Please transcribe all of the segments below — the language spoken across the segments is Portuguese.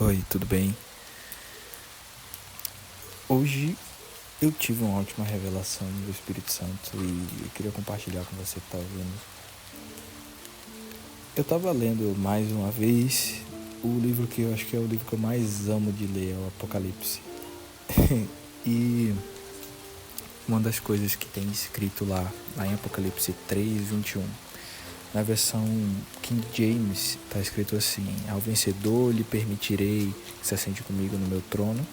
Oi, tudo bem? Hoje eu tive uma ótima revelação do Espírito Santo e eu queria compartilhar com você que está ouvindo. Eu estava lendo mais uma vez o livro que eu acho que é o livro que eu mais amo de ler, é o Apocalipse. E uma das coisas que tem escrito lá em Apocalipse 3:21, na versão King James, está escrito assim: ao vencedor lhe permitirei que se assente comigo no meu trono,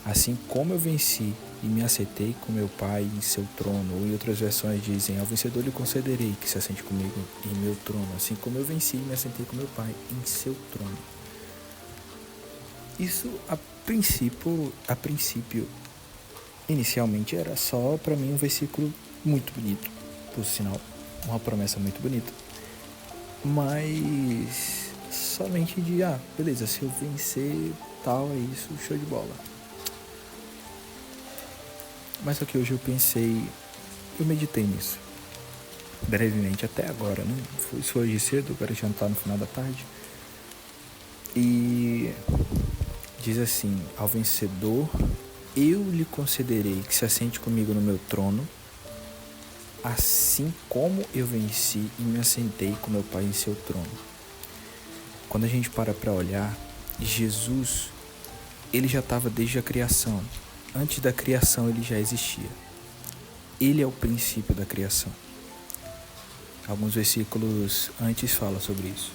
assim como eu venci e me assentei com meu Pai em seu trono. Ou em outras versões dizem: ao vencedor lhe concederei que se assente comigo em meu trono, assim como eu venci e me assentei com meu Pai em seu trono. Isso a princípio, inicialmente era só para mim um versículo muito bonito, por sinal, uma promessa muito bonita. Mas somente de, beleza, se eu vencer tal, é isso, show de bola. Mas só que hoje eu meditei nisso, brevemente até agora, né? Foi hoje cedo, agora já está no final da tarde. E diz assim: ao vencedor eu lhe concederei que se assente comigo no meu trono, assim como eu venci e me assentei com meu Pai em seu trono. Quando a gente para olhar, Jesus, ele já estava desde a criação. Antes da criação ele já existia. Ele é o princípio da criação. Alguns versículos antes falam sobre isso.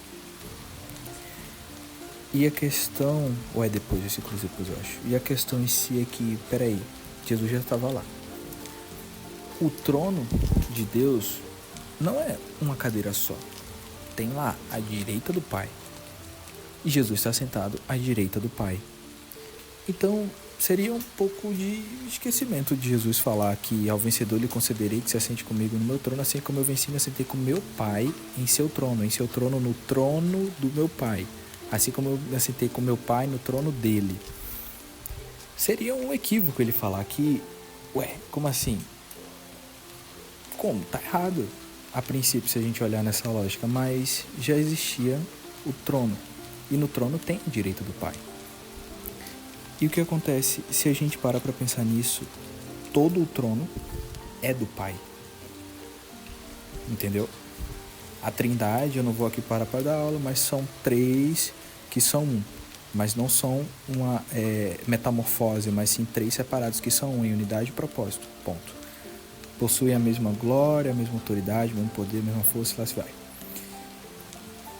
E a questão, ou é depois, versículos depois eu acho. E a questão em si é que, Jesus já estava lá. O trono de Deus não é uma cadeira só. Tem lá à direita do Pai. E Jesus está sentado à direita do Pai. Então, seria um pouco de esquecimento de Jesus falar que ao vencedor lhe concederei que se assente comigo no meu trono, assim como eu venci e me assentei com meu Pai em seu trono, no trono do meu Pai, assim como eu me assentei com meu Pai no trono dele. Seria um equívoco ele falar que, como assim? Como? Tá errado. A princípio, se a gente olhar nessa lógica, mas já existia o trono, e no trono tem o direito do Pai. E o que acontece, se a gente parar para pensar nisso, todo o trono é do Pai. Entendeu? A Trindade, eu não vou aqui parar para dar aula, mas são três que são um. Mas não são uma metamorfose, mas sim três separados que são um, em unidade e propósito. Ponto. Possuem a mesma glória, a mesma autoridade, o mesmo poder, a mesma força, lá se vai.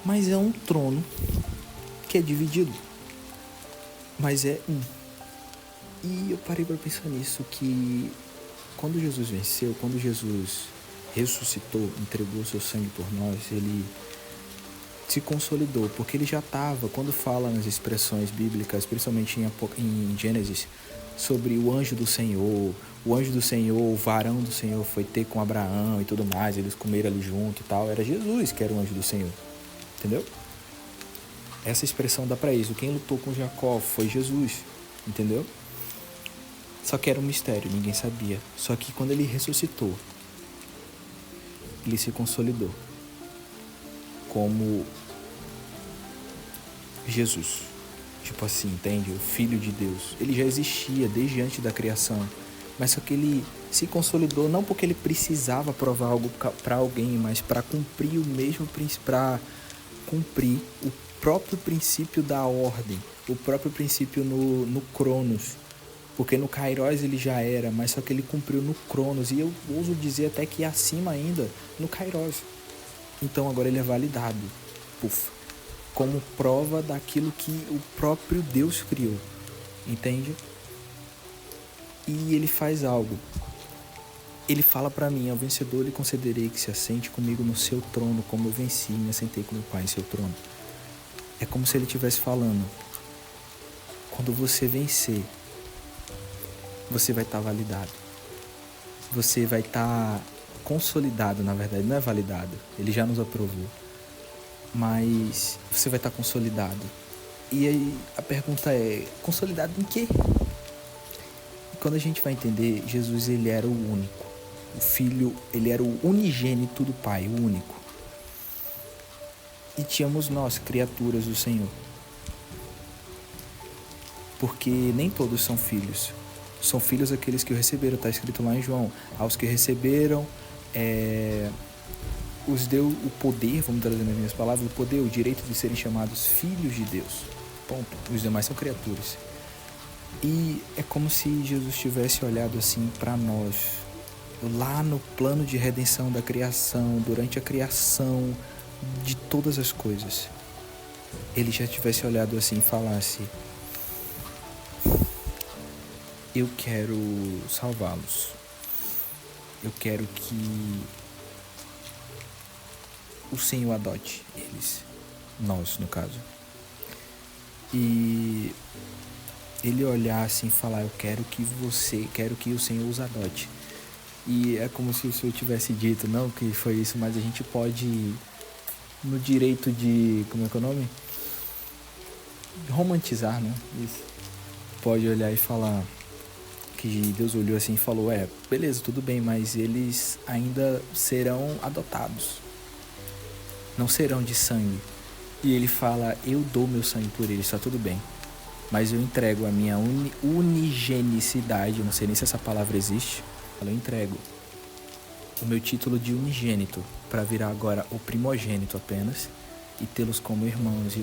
Mas é um trono que é dividido. Mas é um. E eu parei para pensar nisso, que quando Jesus venceu, quando Jesus ressuscitou, entregou seu sangue por nós, ele se consolidou, porque ele já estava, quando fala nas expressões bíblicas, principalmente em Gênesis, sobre o anjo do Senhor, o varão do Senhor foi ter com Abraão e tudo mais, eles comeram ali junto e tal, era Jesus que era o anjo do Senhor, entendeu? Essa expressão dá para isso. Quem lutou com Jacó foi Jesus, entendeu? Só que era um mistério, ninguém sabia. Só que quando ele ressuscitou, ele se consolidou como Jesus. Tipo assim, entende? O Filho de Deus. Ele já existia desde antes da criação. Mas só que ele se consolidou não porque ele precisava provar algo para alguém, mas para cumprir para cumprir o próprio princípio da ordem, o próprio princípio no Cronos, porque no Kairos ele já era, mas só que ele cumpriu no Cronos, e eu ouso dizer até que acima ainda no Kairos. Então agora ele é validado, como prova daquilo que o próprio Deus criou, entende? E ele faz algo. Ele fala para mim: ao vencedor lhe concederei que se assente comigo no seu trono, como eu venci e me assentei com meu Pai em seu trono. É como se ele estivesse falando: quando você vencer, você vai estar validado. Você vai estar consolidado, na verdade, não é validado. Ele já nos aprovou. Mas você vai estar consolidado. E aí a pergunta é: consolidado em quê? E quando a gente vai entender, Jesus, ele era o único. O Filho, ele era o unigênito do Pai, o único. E tínhamos nós, criaturas do Senhor. porque nem todos são filhos. São filhos aqueles que o receberam, está escrito lá em João. Aos que receberam, os deu o poder, vamos trazer nas minhas palavras, o poder, o direito de serem chamados filhos de Deus. Ponto. Os demais são criaturas. E é como se Jesus tivesse olhado assim para nós, lá no plano de redenção da criação, durante a criação de todas as coisas. Ele já tivesse olhado assim e falasse: eu quero salvá-los. Eu quero que o Senhor adote eles. Nós, no caso. E ele olhar assim e falar: eu quero que o Senhor os adote. E é como se o Senhor tivesse dito, não que foi isso, mas a gente pode, no direito de, como é que é o nome? Romantizar, né? Isso. Pode olhar e falar que Deus olhou assim e falou: beleza, tudo bem, mas eles ainda serão adotados. Não serão de sangue. E ele fala: eu dou meu sangue por eles, tá tudo bem. Mas eu entrego a minha unigenicidade, não sei nem se essa palavra existe, eu entrego o meu título de unigênito para virar agora o primogênito apenas e tê-los como irmãos, e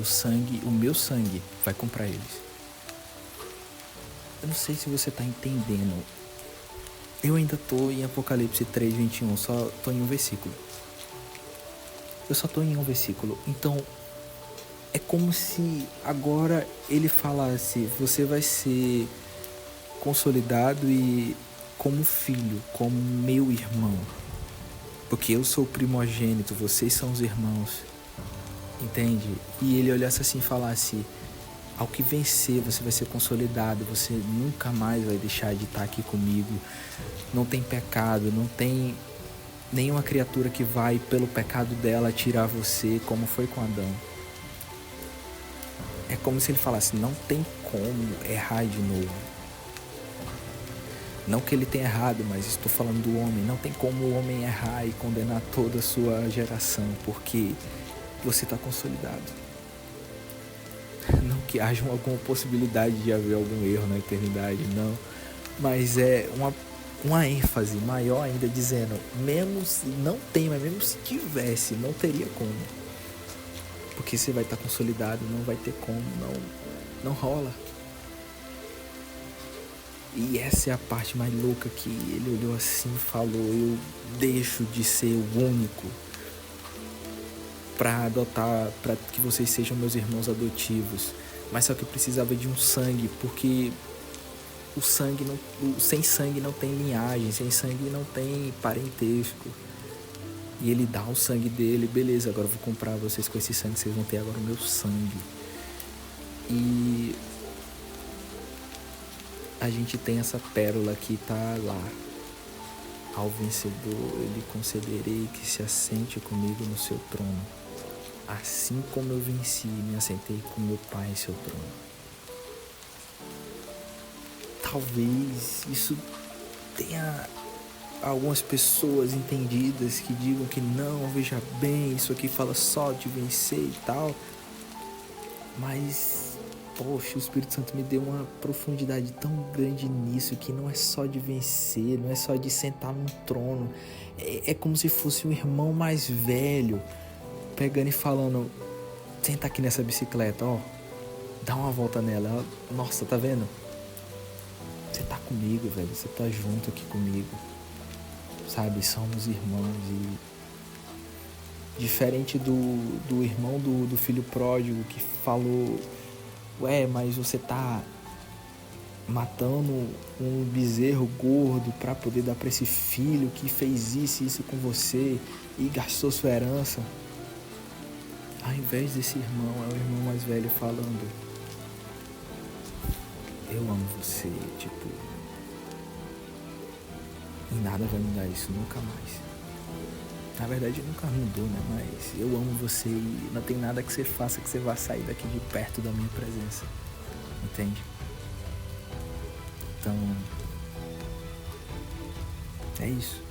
o meu sangue vai comprar eles. Eu não sei se você tá entendendo. Eu ainda tô em Apocalipse 3:21, só tô em um versículo. Eu só tô em um versículo, então é como se agora ele falasse: você vai ser consolidado e como filho, como meu irmão. Porque eu sou o primogênito, vocês são os irmãos. Entende? E ele olhasse assim e falasse: ao que vencer, você vai ser consolidado, você nunca mais vai deixar de estar aqui comigo. Não tem pecado, não tem nenhuma criatura que vai, pelo pecado dela, tirar você, como foi com Adão. É como se ele falasse: não tem como errar de novo. Não que ele tenha errado, mas estou falando do homem. Não tem como o homem errar e condenar toda a sua geração, porque você está consolidado. Não que haja alguma possibilidade de haver algum erro na eternidade, não. Mas é uma ênfase maior ainda, dizendo: mesmo se não tem, mas mesmo se tivesse, não teria como. Porque você vai estar consolidado, não vai ter como, não rola. E essa é a parte mais louca, que ele olhou assim e falou: eu deixo de ser o único para adotar, para que vocês sejam meus irmãos adotivos. Mas só que eu precisava de um sangue, porque sem sangue não tem linhagem, sem sangue não tem parentesco. E ele dá o sangue dele: beleza, agora eu vou comprar vocês com esse sangue, vocês vão ter agora o meu sangue. E a gente tem essa pérola que tá lá: ao vencedor eu lhe concederei que se assente comigo no seu trono, assim como eu venci e me assentei com meu Pai em seu trono. Talvez isso tenha algumas pessoas entendidas que digam que não, veja bem, isso aqui fala só de vencer e tal. Mas, poxa, o Espírito Santo me deu uma profundidade tão grande nisso, que não é só de vencer, não é só de sentar num trono. É como se fosse um irmão mais velho pegando e falando: senta aqui nessa bicicleta, ó, dá uma volta nela. Nossa, tá vendo? Você tá comigo, velho, você tá junto aqui comigo. Sabe, somos irmãos. E diferente do irmão do filho pródigo, que falou: mas você tá matando um bezerro gordo para poder dar para esse filho que fez isso com você e gastou sua herança. Ao invés desse irmão, é o irmão mais velho falando: eu amo você, tipo, e nada vai mudar isso, nunca mais. Na verdade nunca mudou, né? Mas eu amo você e não tem nada que você faça que você vá sair daqui de perto da minha presença. Entende? Então, é isso.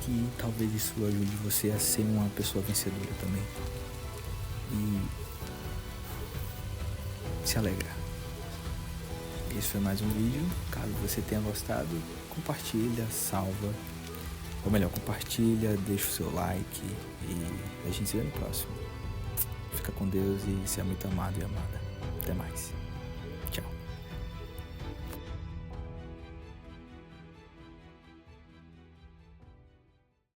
Que talvez isso ajude você a ser uma pessoa vencedora também. E se alegrar. Esse foi mais um vídeo. Caso você tenha gostado, compartilha, salva. Ou melhor, compartilha, deixa o seu like e a gente se vê no próximo. Fica com Deus e seja muito amado e amada. Até mais.